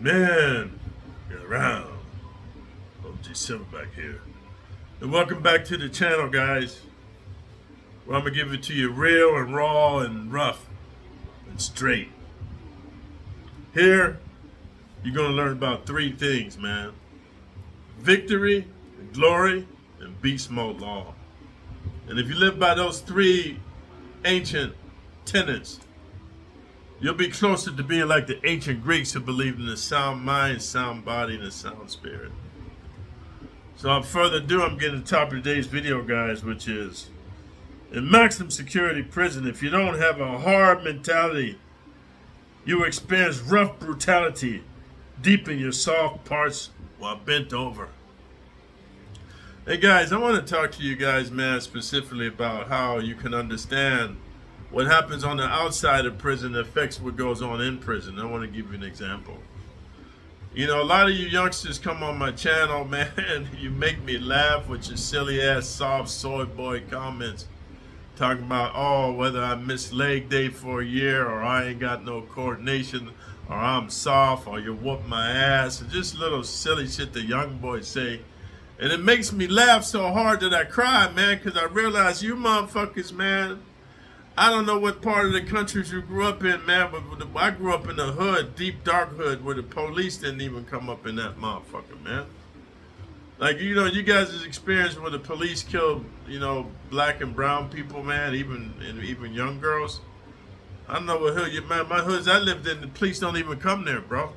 Man, get around. OG Silverback here. And welcome back to the channel, guys. Where I'm going to give it to you real and raw and rough and straight. Here, you're going to learn about three things, man: victory, glory, and beast mode law. And if you live by those three ancient tenets, you'll be closer to being like the ancient Greeks who believed in a sound mind, sound body, and a sound spirit. So without further ado, I'm getting to the top of today's video, guys, which is in maximum security prison, if you don't have a hard mentality, you experience rough brutality deep in your soft parts while bent over. Hey guys, I want to talk to you guys, man, specifically about how you can understand what happens on the outside of prison affects what goes on in prison. I want to give you an example. You know, a lot of you youngsters come on my channel, man, you make me laugh with your silly ass soft soy boy comments. Talking about, oh, whether I missed leg day for a year, or I ain't got no coordination, or I'm soft, or you whoop my ass, and just little silly shit the young boys say. And it makes me laugh so hard that I cry, man, because I realize you motherfuckers, man, I don't know what part of the countries you grew up in, man, but I grew up in the hood, deep dark hood, where the police didn't even come up in that motherfucker, man. Like, you know, you guys' has experienced where the police killed, you know, black and brown people, man, even young girls. I don't know what hood you, man. My hoods I lived in, the police don't even come there, bro.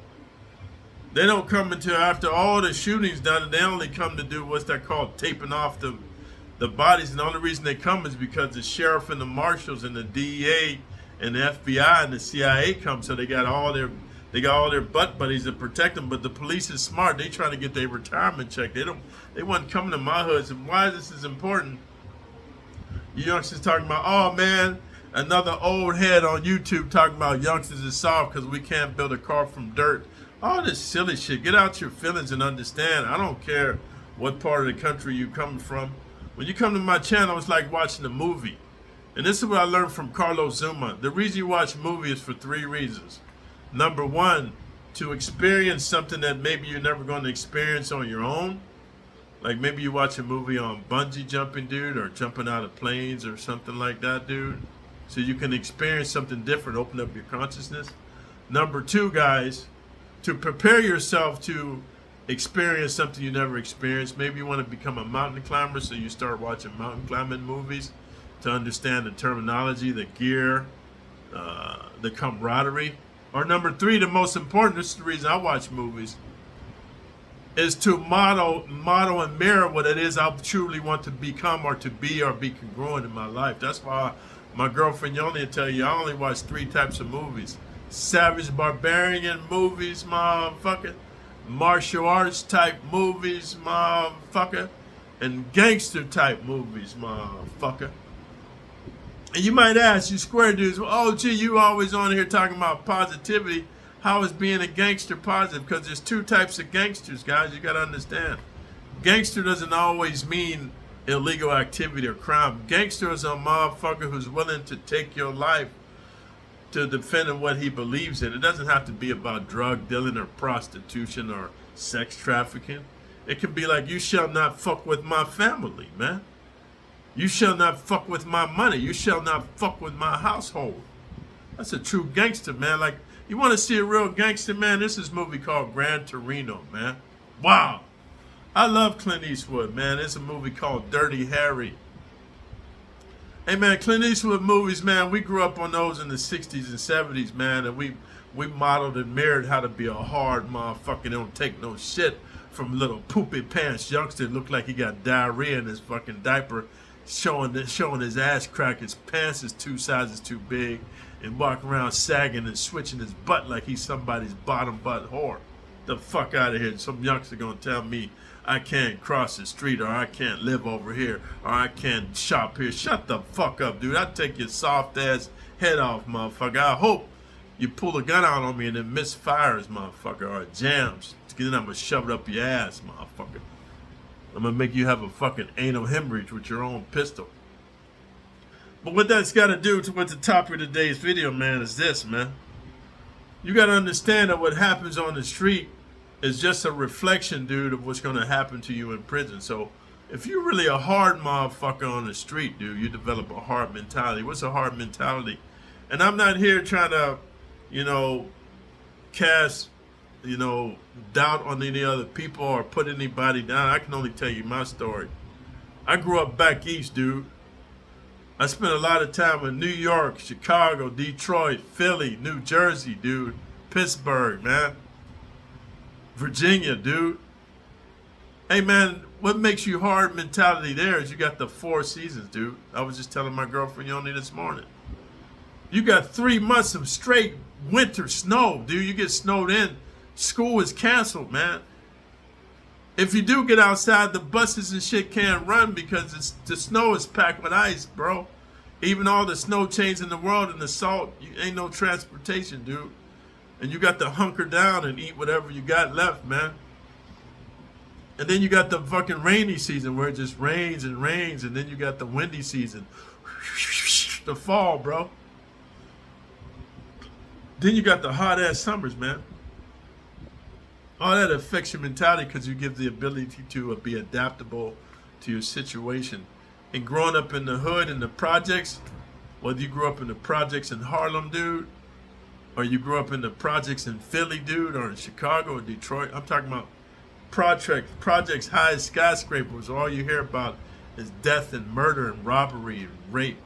They don't come until after all the shootings done, and they only come to do what's that called, taping off the bodies. And the only reason they come is because the sheriff and the marshals and the DEA and the FBI and the CIA come, so they got all their butt buddies to protect them. But the police is smart. They trying to get their retirement check. They wasn't coming to my hoods. And why this is important? You youngsters talking about, oh man, another old head on YouTube talking about youngsters is soft because we can't build a car from dirt. All this silly shit. Get out your feelings and understand. I don't care what part of the country you come from. When you come to my channel, it's like watching a movie. And this is what I learned from Carlos Zuma. The reason you watch movies is for three reasons. Number one, to experience something that maybe you're never going to experience on your own. Like maybe you watch a movie on bungee jumping, dude, or jumping out of planes or something like that, dude. So you can experience something different, open up your consciousness. Number two, guys, to prepare yourself to experience something you never experienced. Maybe you want to become a mountain climber, so you start watching mountain climbing movies to understand the terminology, the gear, the camaraderie. Or number three, the most important, this is the reason I watch movies, is to model and mirror what it is I truly want to become or to be or be congruent in my life. That's why my girlfriend Yoni will tell you I only watch three types of movies: savage barbarian movies, motherfucker; martial arts type movies, motherfucker; and gangster type movies, motherfucker. And you might ask, you square dudes, well, oh gee, you always on here talking about positivity. How is being a gangster positive? Because there's two types of gangsters, guys. You got to understand. Gangster doesn't always mean illegal activity or crime. Gangster is a motherfucker who's willing to take your life to defend what he believes in. It doesn't have to be about drug dealing or prostitution or sex trafficking. It can be like, you shall not fuck with my family, man. You shall not fuck with my money. You shall not fuck with my household. That's a true gangster, man. Like, you want to see a real gangster, man? This is a movie called Gran Torino, man. Wow. I love Clint Eastwood, man. It's a movie called Dirty Harry. Hey, man, Clint Eastwood movies, man, we grew up on those in the 60s and 70s, man, and we modeled and mirrored how to be a hard motherfucker. Don't take no shit from little poopy pants youngster that look like he got diarrhea in his fucking diaper, showing his ass crack, his pants is 2 sizes too big, and walk around sagging and switching his butt like he's somebody's bottom butt whore. The fuck out of here. Some youngster gonna tell me I can't cross the street, or I can't live over here, or I can't shop here. Shut the fuck up, dude. I'll take your soft ass head off, motherfucker. I hope you pull a gun out on me and it misfires, motherfucker, or it jams. Then I'm gonna shove it up your ass, motherfucker. I'm gonna make you have a fucking anal hemorrhage with your own pistol. But what that's got to do to what the topic of today's video, man, is this, man. You got to understand that what happens on the street is just a reflection, dude, of what's going to happen to you in prison. So if you're really a hard motherfucker on the street, dude, you develop a hard mentality. What's a hard mentality? And I'm not here trying to, you know, cast, you know, doubt on any other people or put anybody down. I can only tell you my story. I grew up back east, dude. I spent a lot of time in New York, Chicago, Detroit, Philly, New Jersey, dude. Pittsburgh, man. Virginia, dude. Hey, man, what makes you hard mentality there is you got the 4 seasons, dude. I was just telling my girlfriend Yoni this morning. You got 3 months of straight winter snow, dude. You get snowed in. School is canceled, man. If you do get outside, the buses and shit can't run because the snow is packed with ice, bro. Even all the snow chains in the world and the salt, ain't no transportation, dude. And you got to hunker down and eat whatever you got left, man. And then you got the fucking rainy season where it just rains and rains. And then you got the windy season. The fall, bro. Then you got the hot ass summers, man. All that affects your mentality because you give the ability to be adaptable to your situation. And growing up in the hood and the projects, whether you grew up in the projects in Harlem, dude, or you grew up in the projects in Philly, dude, or in Chicago or Detroit, I'm talking about projects high as skyscrapers. All you hear about is death and murder and robbery and rape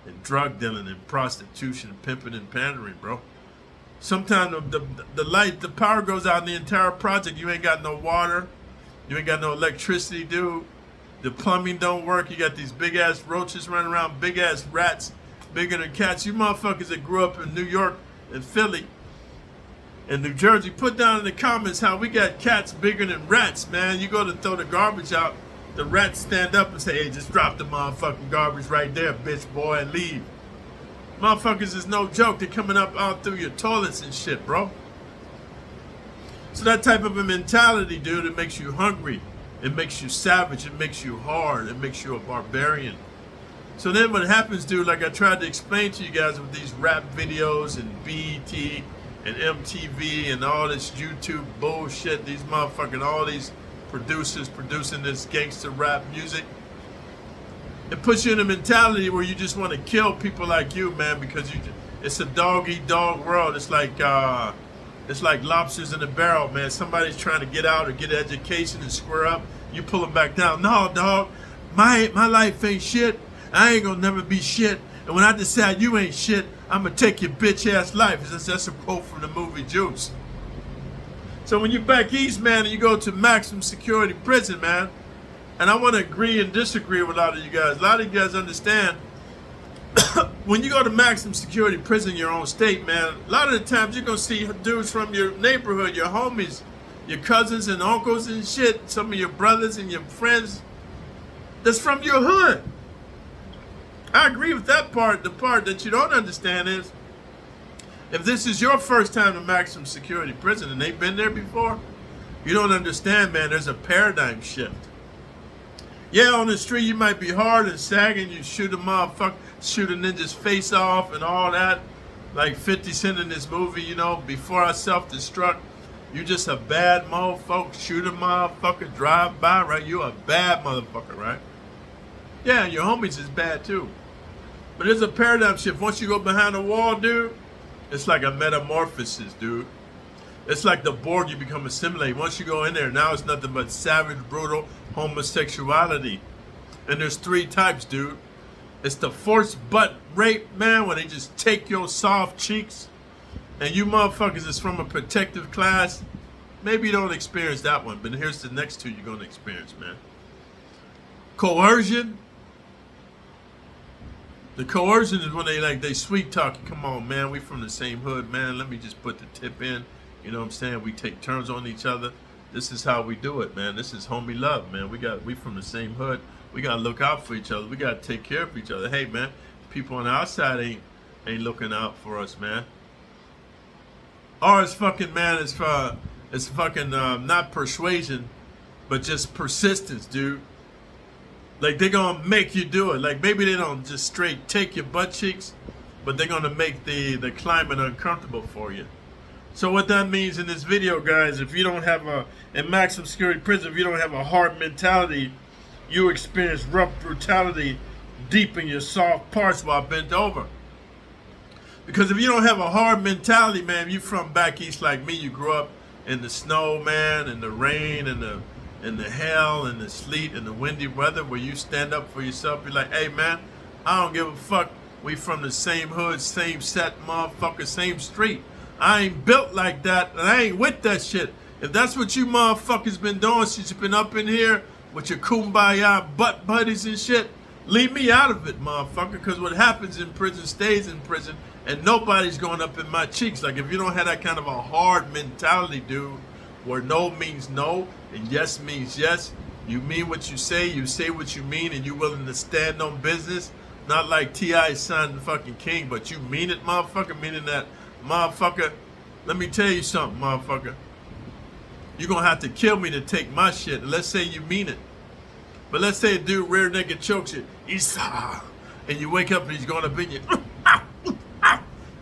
and drug dealing and prostitution and pimping and pandering, bro. Sometimes the power goes out in the entire project. You ain't got no water. You ain't got no electricity, dude. The plumbing don't work. You got these big ass roaches running around, big ass rats, bigger than cats. You motherfuckers that grew up in New York and Philly and New Jersey, put down in the comments how we got cats bigger than rats, man. You go to throw the garbage out, the rats stand up and say, hey, just drop the motherfucking garbage right there, bitch boy, and leave. Motherfuckers is no joke. They're coming up out through your toilets and shit, bro. So that type of a mentality, dude, it makes you hungry. It makes you savage. It makes you hard. It makes you a barbarian. So then what happens, dude, like I tried to explain to you guys with these rap videos and BET and MTV and all this YouTube bullshit, these motherfucking, all these producers producing this gangster rap music, it puts you in a mentality where you just want to kill people like you, man, because it's a dog-eat-dog world. It's like lobsters in a barrel, man. Somebody's trying to get out or get an education and square up. You pull them back down. No, dog, my life ain't shit. I ain't gonna never be shit. And when I decide you ain't shit, I'm gonna take your bitch-ass life. That's a quote from the movie Juice. So when you're back east, man, and you go to maximum security prison, man, and I want to agree and disagree with a lot of you guys. A lot of you guys understand when you go to maximum security prison in your own state, man, a lot of the times you're going to see dudes from your neighborhood, your homies, your cousins and uncles and shit, some of your brothers and your friends that's from your hood. I agree with that part. The part that you don't understand is if this is your first time to maximum security prison and they've been there before, you don't understand, man, there's a paradigm shift. Yeah, on the street you might be hard and sagging. You shoot a motherfucker, shoot a ninja's face off and all that. Like 50 Cent in this movie, you know, before I self-destruct. You just a bad motherfucker. Shoot a motherfucker, drive by, right? You a bad motherfucker, right? Yeah, your homies is bad too. But there's a paradigm shift. Once you go behind the wall, dude, it's like a metamorphosis, dude. It's like the Borg, you become assimilated. Once you go in there, now it's nothing but savage, brutal homosexuality. And there's 3 types, dude. It's the forced butt rape, man, where they just take your soft cheeks. And you motherfuckers is from a protective class. Maybe you don't experience that one, but here's the next 2 you're going to experience, man. Coercion. The coercion is when they sweet talk. Come on, man, we from the same hood, man. Let me just put the tip in. You know what I'm saying? We take turns on each other. This is how we do it, man. This is homie love, man. We from the same hood. We gotta look out for each other. We gotta take care of each other. Hey, man, people on the outside ain't looking out for us, man. Or it's fucking, man, it's fucking not persuasion, but just persistence, dude. Like they're gonna make you do it. Like maybe they don't just straight take your butt cheeks, but they're gonna make the climate uncomfortable for you. So what that means in this video, guys, if you don't have in maximum security prison, if you don't have a hard mentality, you experience rough brutality deep in your soft parts while bent over. Because if you don't have a hard mentality, man, you from back east like me, you grew up in the snow, man, and the rain, and the hell, and the sleet, and the windy weather, where you stand up for yourself, be like, hey, man, I don't give a fuck. We from the same hood, same set, motherfucker, same street. I ain't built like that, and I ain't with that shit. If that's what you motherfuckers been doing since you've been up in here with your kumbaya butt buddies and shit, leave me out of it, motherfucker, because what happens in prison stays in prison, and nobody's going up in my cheeks. Like, if you don't have that kind of a hard mentality, dude, where no means no, and yes means yes, you mean what you say what you mean, and you're willing to stand on business, not like T.I.'s son, fucking king, but you mean it, motherfucker, meaning that, motherfucker, let me tell you something, motherfucker. You're going to have to kill me to take my shit. Let's say you mean it. But let's say a dude rear naked chokes you. Isa. And you wake up and he's going up in you.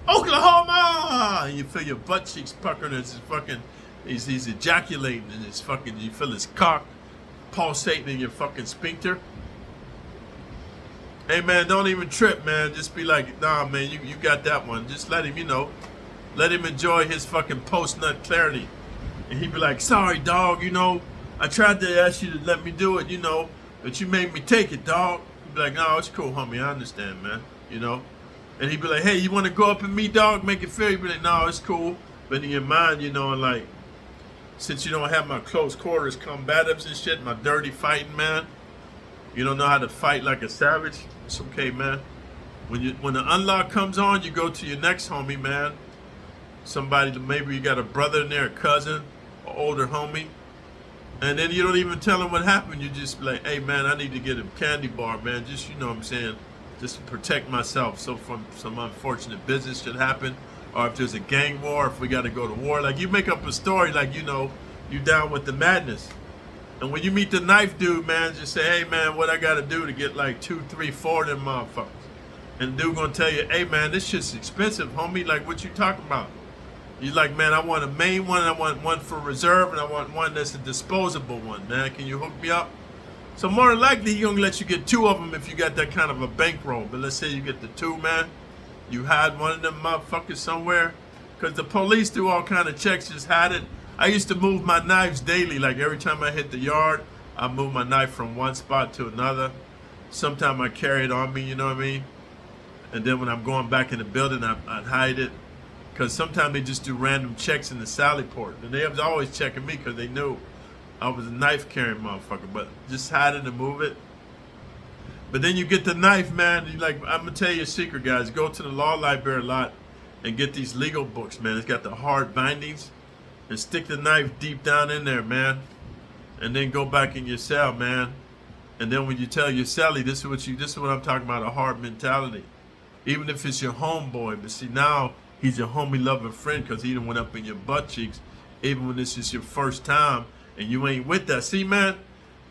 Oklahoma! And you feel your butt cheeks puckering as he's ejaculating and it's fucking, you feel his cock pulsating in your fucking sphincter. Hey, man, don't even trip, man. Just be like, nah, man, you got that one. Just let him, let him enjoy his fucking post-nut clarity. And he'd be like, sorry, dog, I tried to ask you to let me do it, but you made me take it, dog. He'd be like, no, it's cool, homie. I understand, man, And he'd be like, hey, you want to go up in me, dog? Make it fair. He'd be like, no, it's cool. But in your mind, and like, since you don't have my close quarters combatives and shit, my dirty fighting, man, you don't know how to fight like a savage. It's okay, man. When the unlock comes on, you go to your next homie, man. Somebody, maybe you got a brother in there, a cousin, an older homie. And then you don't even tell him what happened. You just be like, hey, man, I need to get a candy bar, man. Just, what I'm saying, just to protect myself. So from some unfortunate business should happen. Or if there's a gang war, if we got to go to war. Like, you make up a story like, you down with the madness. And when you meet the knife dude, man, just say, hey, man, what I got to do to get like 2, 3, 4 of them motherfuckers? And dude gonna tell you, hey, man, this shit's expensive, homie. Like, what you talking about? You're like, man, I want a main one, I want one for reserve, and I want one that's a disposable one, man. Can you hook me up? So more than likely, he's gonna let you get 2 of them if you got that kind of a bankroll. But let's say you get the 2, man. You hide one of them motherfuckers somewhere. Because the police do all kind of checks, just hide it. I used to move my knives daily. Like, every time I hit the yard, I move my knife from one spot to another. Sometimes I carry it on me, you know what I mean? And then when I'm going back in the building, I'd hide it. Because sometimes they just do random checks in the sally port. And they was always checking me because they knew I was a knife carrying motherfucker. But just hide it and move it. But then you get the knife, man. I'm going to tell you a secret, guys. Go to the law library a lot and get these legal books, man. It's got the hard bindings. And stick the knife deep down in there, man. And then go back in your cell, man. And then when you tell your cellie, this is what I'm talking about, a hard mentality. Even if it's your homeboy. But see, now he's your homie loving friend because he done went up in your butt cheeks. Even when this is your first time and you ain't with that. See, man,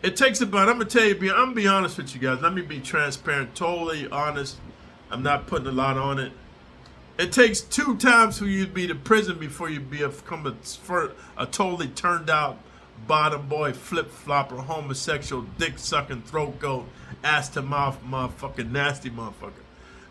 it takes about, I'm going to tell you, I'm going to be honest with you guys. Let me be transparent, totally honest. I'm not putting a lot on it. It takes 2 times for you to be to prison before you become a totally turned out bottom boy, flip flopper, homosexual, dick sucking, throat goat, ass to mouth, motherfucking nasty motherfucker.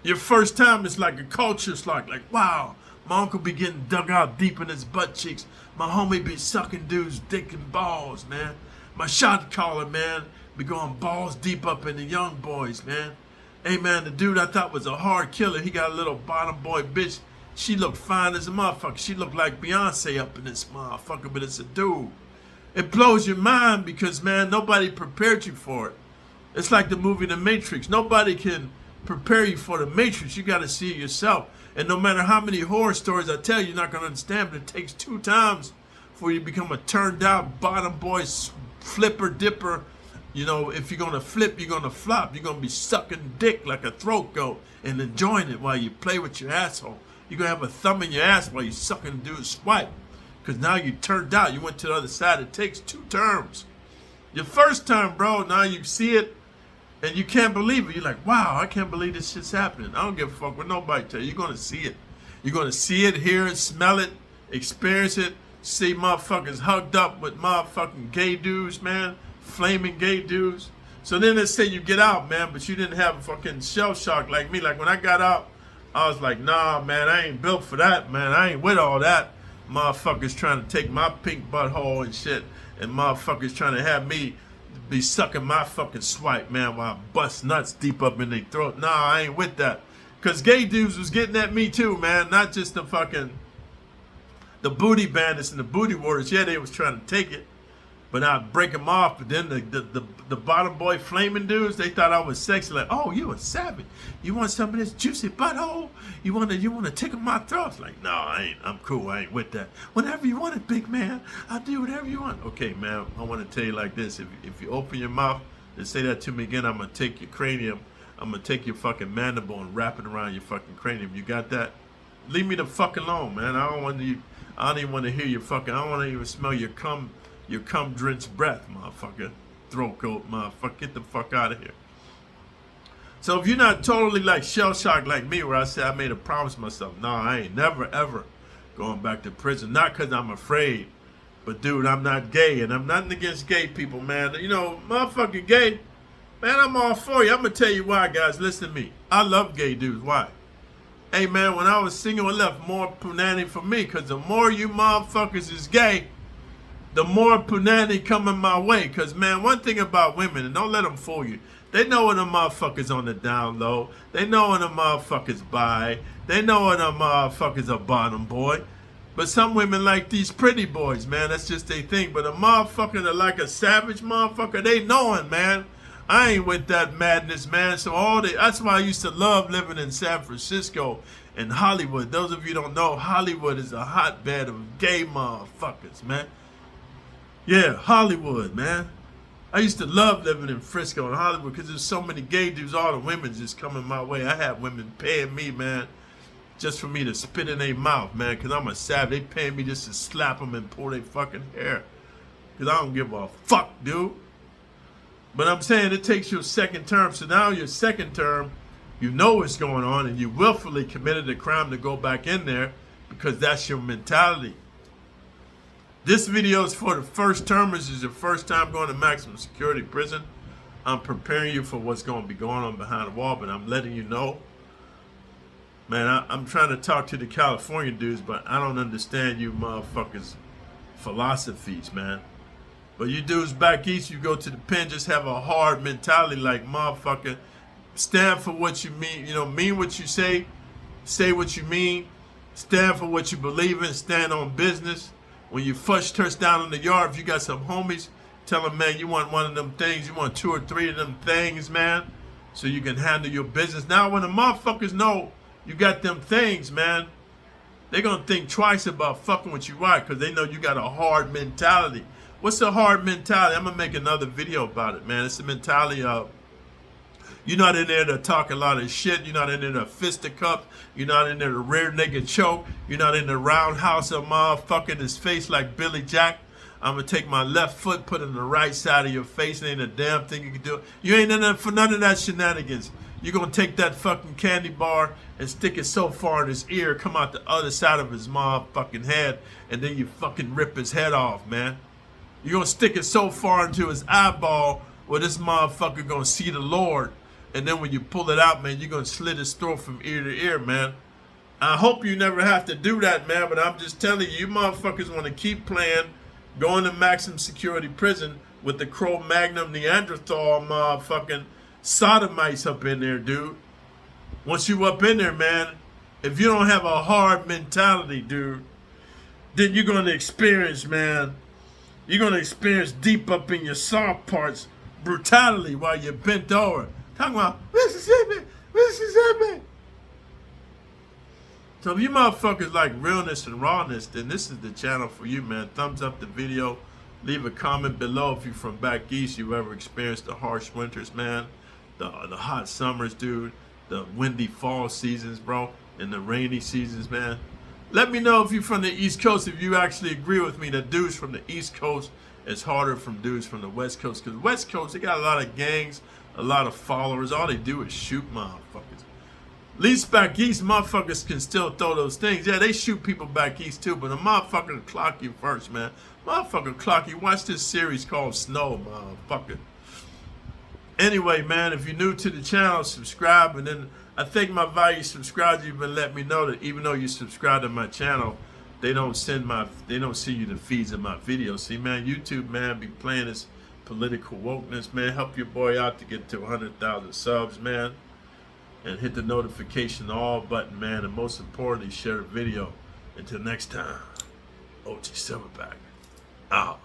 Your first time is like a culture shock, like, wow, my uncle be getting dug out deep in his butt cheeks. My homie be sucking dudes' dick and balls, man. My shot caller, man, be going balls deep up in the young boys, man. Hey, man, the dude I thought was a hard killer, he got a little bottom boy bitch. She looked fine as a motherfucker. She looked like Beyonce up in this motherfucker, but it's a dude. It blows your mind because, man, nobody prepared you for it. It's like the movie The Matrix. Nobody can prepare you for the Matrix. You got to see it yourself. And no matter how many horror stories I tell you, you're not going to understand, but it takes 2 times for you to become a turned out bottom boy flipper dipper. If you're going to flip, you're going to flop. You're going to be sucking dick like a throat goat and enjoying it while you play with your asshole. You're going to have a thumb in your ass while you're sucking dude's swipe. Because now you turned out. You went to the other side. It takes 2 terms. Your first time, bro, now you see it and you can't believe it. You're like, wow, I can't believe this shit's happening. I don't give a fuck what nobody tell you. You're going to see it. You're going to see it, hear it, smell it, experience it, see motherfuckers hugged up with motherfucking gay dudes, man, flaming gay dudes. So then let's say you get out, man, but you didn't have a fucking shell shock like me. Like when I got out, I was like, nah, man, I ain't built for that, man. I ain't with all that. Motherfuckers trying to take my pink butthole and shit, and motherfuckers trying to have me be sucking my fucking swipe, man, while I bust nuts deep up in their throat. Nah, I ain't with that. Because gay dudes was getting at me too, man. Not just the booty bandits and the booty warriors. Yeah, they was trying to take it, but I'd break them off. But then the bottom boy flaming dudes, they thought I was sexy. Like, oh, you a savage. You want some of this juicy butthole? You want to tickle my throat? I was like, no, I ain't. I'm cool. I ain't with that. Whenever you want it, big man, I'll do whatever you want. Okay, man, I want to tell you like this. If you open your mouth and say that to me again, I'm going to take your cranium. I'm going to take your fucking mandible and wrap it around your fucking cranium. You got that? Leave me the fuck alone, man. I don't even want to hear your fucking, I don't want to even smell your cum drenched breath, motherfucker. Throat coat, motherfucker. Get the fuck out of here. So if you're not totally like shell shocked like me, where I say I made a promise to myself, no, I ain't never ever going back to prison. Not because I'm afraid, but dude, I'm not gay, and I'm nothing against gay people, man. You know, motherfucking gay, man, I'm all for you. I'm going to tell you why, guys. Listen to me. I love gay dudes. Why? Hey, man, when I was single, it left more punani for me, because the more you motherfuckers is gay, the more punani coming my way. Because, man, one thing about women, and don't let them fool you, they know when the motherfuckers on the down low. They know when the motherfuckers buy. They know when the motherfuckers are bottom boy. But some women like these pretty boys, man. That's just their thing. But a motherfucker that like a savage motherfucker, they knowing, man. I ain't with that madness, man. So that's why I used to love living in San Francisco and Hollywood. Those of you don't know, Hollywood is a hotbed of gay motherfuckers, man. Yeah, Hollywood, man. I used to love living in Frisco and Hollywood because there's so many gay dudes. All the women just coming my way. I have women paying me, man, just for me to spit in their mouth, man, because I'm a savage. They paying me just to slap them and pull their fucking hair, because I don't give a fuck, dude. But I'm saying it takes you a second term. So now your second term, you know what's going on, and you willfully committed a crime to go back in there because that's your mentality. This video is for the first termers. This is your first time going to maximum security prison. I'm preparing you for what's going to be going on behind the wall, but I'm letting you know. Man, I'm trying to talk to the California dudes, but I don't understand you motherfuckers' philosophies, man. But you dudes back east, you go to the pen, just have a hard mentality like motherfucker. Stand for what you mean, mean what you say what you mean, stand for what you believe in, stand on business. When you first touch down in the yard, if you got some homies, tell them, man, you want one of them things, you want 2 or 3 of them things, man, so you can handle your business. Now, when the motherfuckers know you got them things, man, they're going to think twice about fucking with you, right? Because they know you got a hard mentality. What's a hard mentality? I'm going to make another video about it, man. It's the mentality of, you're not in there to talk a lot of shit. You're not in there to fisticuffs. You're not in there to rear naked choke. You're not in the roundhouse of motherfucking his face like Billy Jack. I'm going to take my left foot, put it in the right side of your face, and ain't a damn thing you can do. You ain't in there for none of that shenanigans. You're going to take that fucking candy bar and stick it so far in his ear, come out the other side of his motherfucking head, and then you fucking rip his head off, man. You're going to stick it so far into his eyeball where this motherfucker going to see the Lord. And then when you pull it out, man, you're going to slit his throat from ear to ear, man. I hope you never have to do that, man, but I'm just telling you, you motherfuckers want to keep playing, going to maximum security prison with the Cro-Magnon Neanderthal motherfucking sodomites up in there, dude. Once you up in there, man, if you don't have a hard mentality, dude, then you're going to experience, man, you're going to experience deep up in your soft parts brutality while you're bent over. Talking about Mississippi, Mississippi. So if you motherfuckers like realness and rawness, then this is the channel for you, man. Thumbs up the video. Leave a comment below if you're from back east, you ever experienced the harsh winters, man. The hot summers, dude. The windy fall seasons, bro. And the rainy seasons, man. Let me know if you're from the East Coast, if you actually agree with me that dudes from the East Coast is harder from dudes from the West Coast. Because West Coast, they got a lot of gangs, a lot of followers. All they do is shoot motherfuckers. least back east, motherfuckers can still throw those things. Yeah, they shoot people back east too, but a motherfucker will clock you first, man. Motherfucker clock you. Watch this series called Snow, motherfucker. Anyway, man, if you're new to the channel, subscribe. And then I think my value subscribers even let me know that even though you subscribe to my channel, they don't see you the feeds of my videos. See, man, YouTube, man, be playing this political wokeness, man. Help your boy out to get to 100,000 subs, man. And hit the notification all button, man. And most importantly, share the video. Until next time, OG Silverback out.